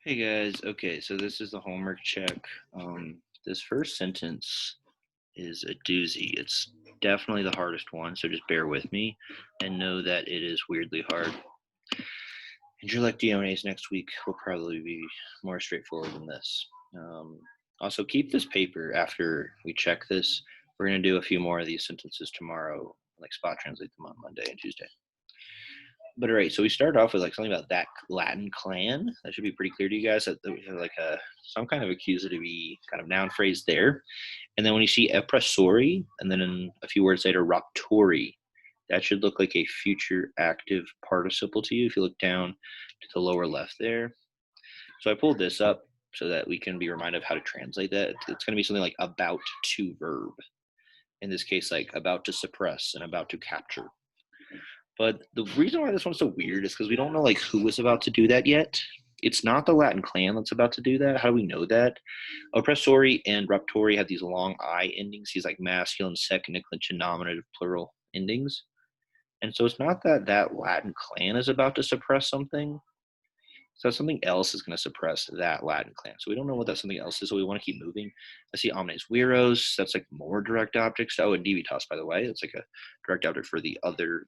Hey guys, okay, so this is the homework check. This first sentence is a doozy. It's definitely the hardest one, so just bear with me and know that it is weirdly hard. And your DNAs next week will probably be more straightforward than this. Also, keep this paper after we check this. We're going to do a few more of these sentences tomorrow, like spot translate them on Monday and Tuesday. But all right, so we started off with like something about that Latin clan. That should be pretty clear to you guys that we have like some kind of accusative kind of noun phrase there. And then when you see epressori, and then in a few words later, raptori, that should look like a future active participle to you if you look down to the lower left there. So I pulled this up so that we can be reminded of how to translate that. It's going to be something like about to verb. In this case, like about to suppress and about to capture. But the reason why this one's so weird is because we don't know like who was about to do that yet. It's not the Latin clan that's about to do that. How do we know that? Oppressori and raptori have these long I endings, these like masculine, second declension, nominative, plural endings. And so it's not that that Latin clan is about to suppress something. So something else is going to suppress that Latin clan. So we don't know what that something else is, so we want to keep moving. I see omnes viros. That's like more direct objects. Oh, and divitas, by the way. It's like a direct object for the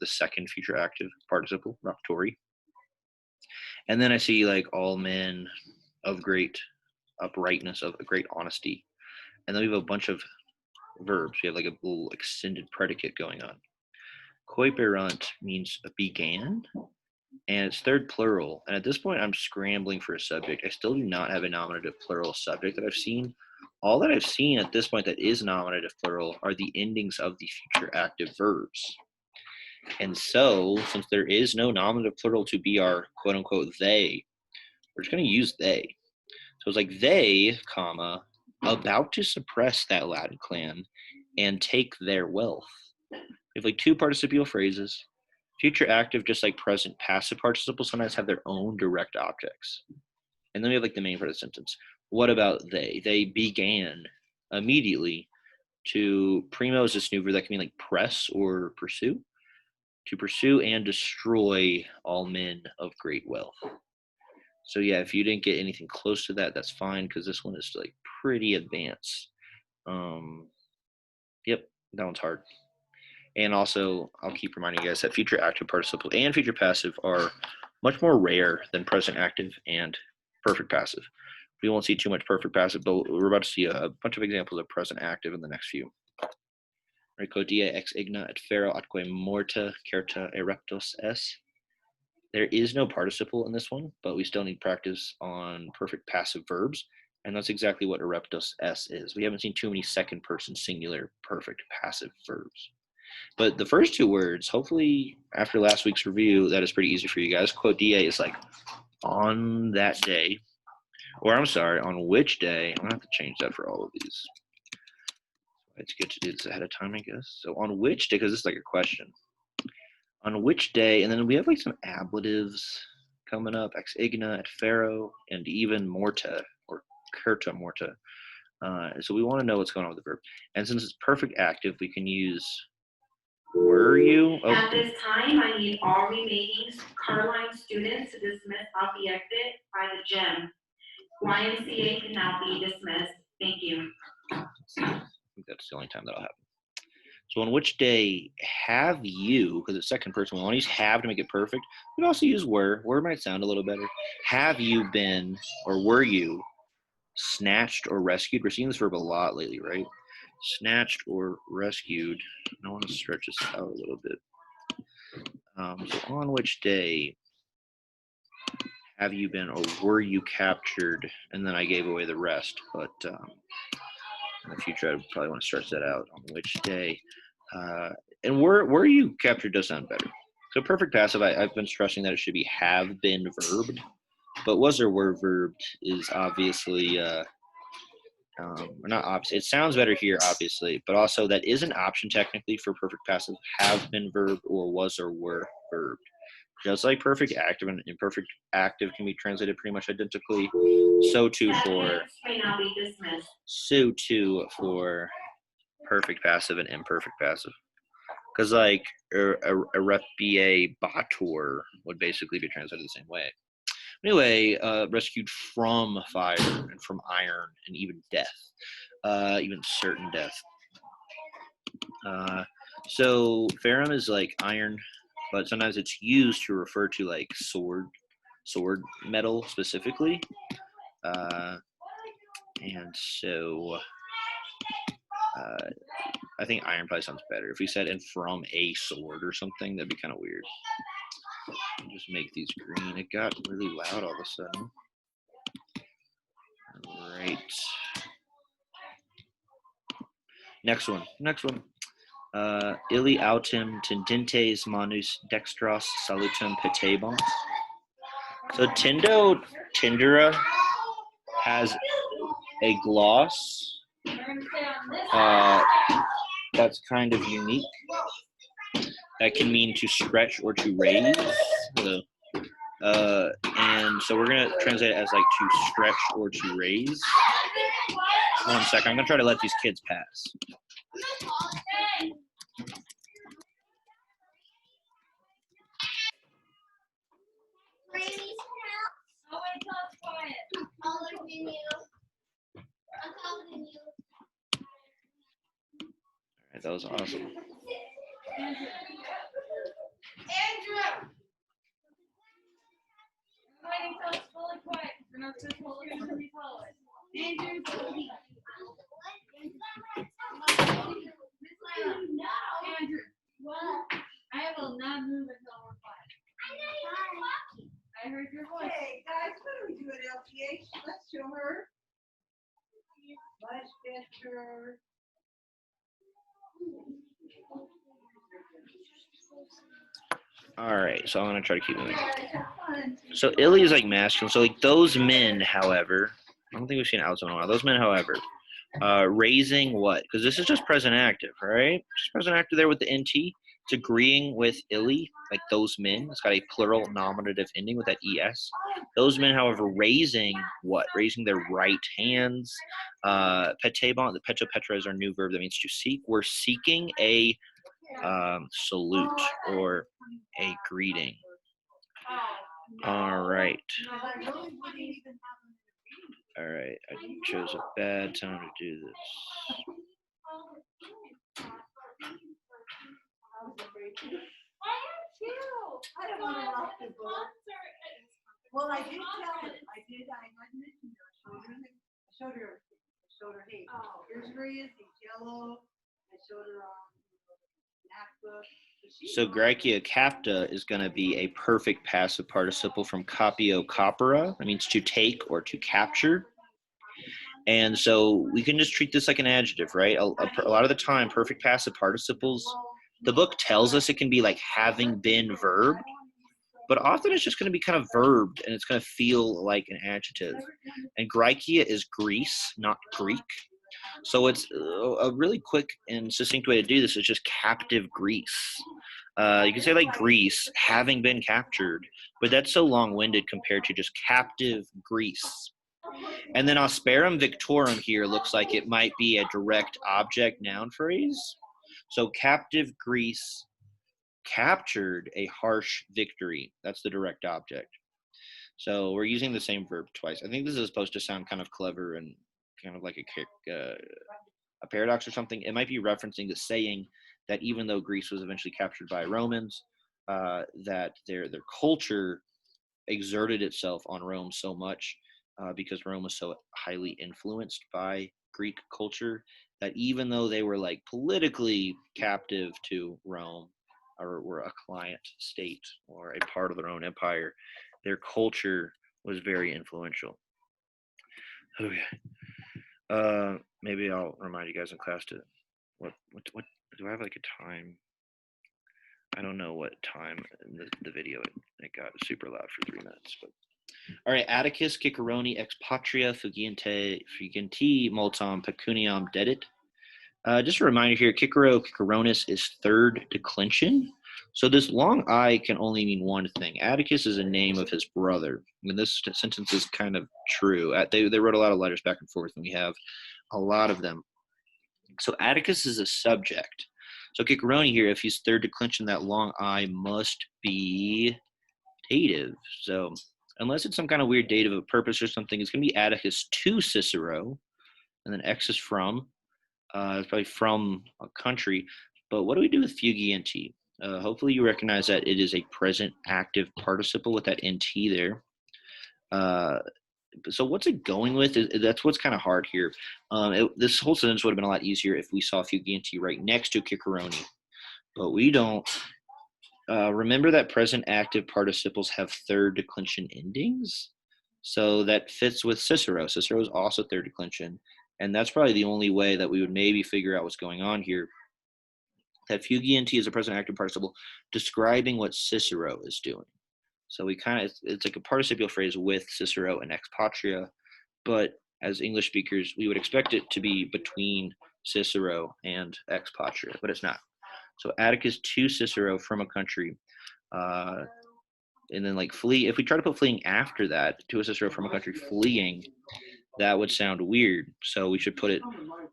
second future active participle, raptori. And then I see like all men of great uprightness, of great honesty. And then we have a bunch of verbs. We have like a little extended predicate going on. Koiperunt means began, and it's third plural. And at this point, I'm scrambling for a subject. I still do not have a nominative plural subject that I've seen. All that I've seen at this point that is nominative plural are the endings of the future active verbs. And so, since there is no nominative plural to be our quote unquote they, we're just going to use they. So it's like they, comma, about to suppress that Latin clan and take their wealth. We have like two participial phrases. Future active, just like present passive participles, sometimes have their own direct objects. And then we have like the main part of the sentence. What about they? They began immediately to primo is this new verb that can mean like press or pursue. To pursue and destroy all men of great wealth. So yeah, if you didn't get anything close to that, that's fine because this one is like pretty advanced. Yep, that one's hard. And also, I'll keep reminding you guys that future active participle and future passive are much more rare than present active and perfect passive. We won't see too much perfect passive, but we're about to see a bunch of examples of present active in the next few. Recodia ex igna et fero atque morta certa ereptos es. There is no participle in this one, but we still need practice on perfect passive verbs, and that's exactly what ereptos es is. We haven't seen too many second person singular perfect passive verbs. But the first two words, hopefully after last week's review, that is pretty easy for you guys. Quote DA is like on that day, or I'm sorry, on which day. I'm gonna have to change that for all of these. It's good to do this ahead of time, I guess. So on which day, because this is like a question. On which day, and then we have like some ablatives coming up, ex igna, et fero, and even morta or curta morta. So we want to know what's going on with the verb. And since it's perfect active, we can use were you? Oh. At this time, I need all remaining Carline students to dismiss out the exit by the gym. YMCA can now be dismissed. Thank you. I think that's the only time that'll happen. So on which day have you, because it's second person, we want to use have to make it perfect. We can also use were. Were might sound a little better. Have you been, or were you, snatched or rescued? We're seeing this verb a lot lately, right? Snatched or rescued. I want to stretch this out a little bit. So on which day have you been or were you captured? And then I gave away the rest, but in the future I probably want to stretch that out. On which day and were you captured does sound better. So perfect passive, I've been stressing that it should be have been verbed, but was or were verbed is obviously not obvious. It sounds better here, obviously, but also that is an option technically for perfect passive. Have been verbed or was or were verbed. Just like perfect active and imperfect active can be translated pretty much identically, so too for perfect passive and imperfect passive. Because like a repie batur would basically be translated the same way. Anyway, rescued from fire and from iron and even death, even certain death. So ferrum is like iron, but sometimes it's used to refer to like sword metal specifically. And so I think iron probably sounds better. If we said and from a sword or something, that'd be kind of weird. Just make these green. It got really loud all of a sudden. All right. Next one. Illi autem tendentes manus dextros salutem petebant. So Tindera has a gloss that's kind of unique. That can mean to stretch or to raise. And so we're going to translate it as like to stretch or to raise. 1 second. I'm going to try to let these kids pass. All right, that was awesome. Andrew! Everybody tell us fully quiet. We're not supposed to look into these hallways. Andrew! Andrew! I will not move until we're quiet. I heard your voice. Hey guys, what are we doing, LPH? Let's show her. Much better. All right, so I'm going to try to keep moving. So Illi is like masculine. So like those men, however, I don't think we've seen outside in a while. Those men, however, raising what? Because this is just present active, right? Just present active there with the NT. It's agreeing with Illi, like those men. It's got a plural nominative ending with that ES. Those men, however, raising what? Raising their right hands. Petebant, the petra petra is our new verb that means to seek. We're seeking a salute or a greeting. All right. All right, I chose a bad time to do this. I don't want to rock the boat. Well, I did tell her. I mentioned her. I showed her, hey, here's where he is. He's yellow. I showed her MacBook. So Graecia capta is going to be a perfect passive participle from capio capere. That means to take or to capture. And so we can just treat this like an adjective, right? A lot of the time, perfect passive participles, the book tells us it can be like having been verb, but often it's just going to be kind of verbed and it's going to feel like an adjective. And Graecia is Greece, not Greek. So it's a really quick and succinct way to do this is just captive Greece. You can say like Greece having been captured, but that's so long-winded compared to just captive Greece. And then asperum victorum here looks like it might be a direct object noun phrase. So captive Greece captured a harsh victory. That's the direct object. So we're using the same verb twice. I think this is supposed to sound kind of clever and kind of like a paradox or something. It might be referencing the saying that even though Greece was eventually captured by Romans, that their culture exerted itself on Rome so much because Rome was so highly influenced by Greek culture that even though they were like politically captive to Rome or were a client state or a part of their own empire, their culture was very influential. Okay. Maybe I'll remind you guys in class to what do I have like a time? I don't know what time in the video it got super loud for 3 minutes, but all right. Atticus Ciceroni ex patria fugenti multam pecuniam dedit. Just a reminder here, Ciceronis is third declension. So this long I can only mean one thing. Atticus is a name of his brother. And this sentence is kind of true. They wrote a lot of letters back and forth, and we have a lot of them. So Atticus is a subject. So Ciceroni here, if he's third declension, that long I must be dative. So unless it's some kind of weird date of a purpose or something, it's going to be Atticus to Cicero, and then X is from. It's probably from a country. But what do we do with Fugienti? Hopefully you recognize that it is a present active participle with that nt there. So what's it going with? That's what's kind of hard here. This whole sentence would have been a lot easier if we saw Fugienti right next to Cicerone, but we don't. Remember that present active participles have third declension endings, so that fits with Cicero. Cicero is also third declension, and that's probably the only way that we would maybe figure out what's going on here. That Fugienti is a present active participle describing what Cicero is doing. So we kind of, it's like a participial phrase with Cicero and ex patria, but as English speakers, we would expect it to be between Cicero and ex patria, but it's not. So Atticus to Cicero from a country, and then like flee. If we try to put fleeing after that, to a Cicero from a country fleeing, that would sound weird. So we should put it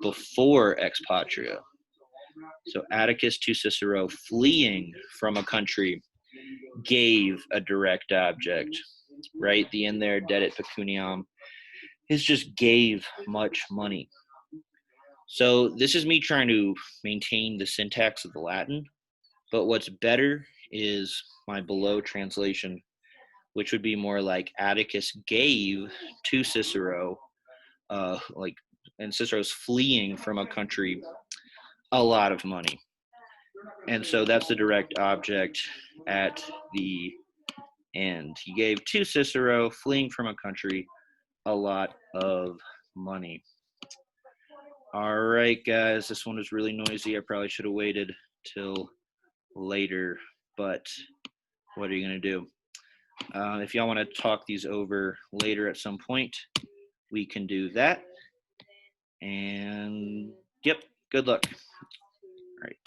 before ex patria. So Atticus to Cicero fleeing from a country gave a direct object, right? The end there, dedit pecuniam, is just gave much money. So this is me trying to maintain the syntax of the Latin, but what's better is my below translation, which would be more like Atticus gave to Cicero, and Cicero's fleeing from a country, a lot of money. And so that's the direct object at the end. He gave to Cicero, fleeing from a country, a lot of money. All right, guys, this one was really noisy. I probably should have waited till later, but what are you going to do? If y'all want to talk these over later at some point, we can do that. And, yep, good luck. All right.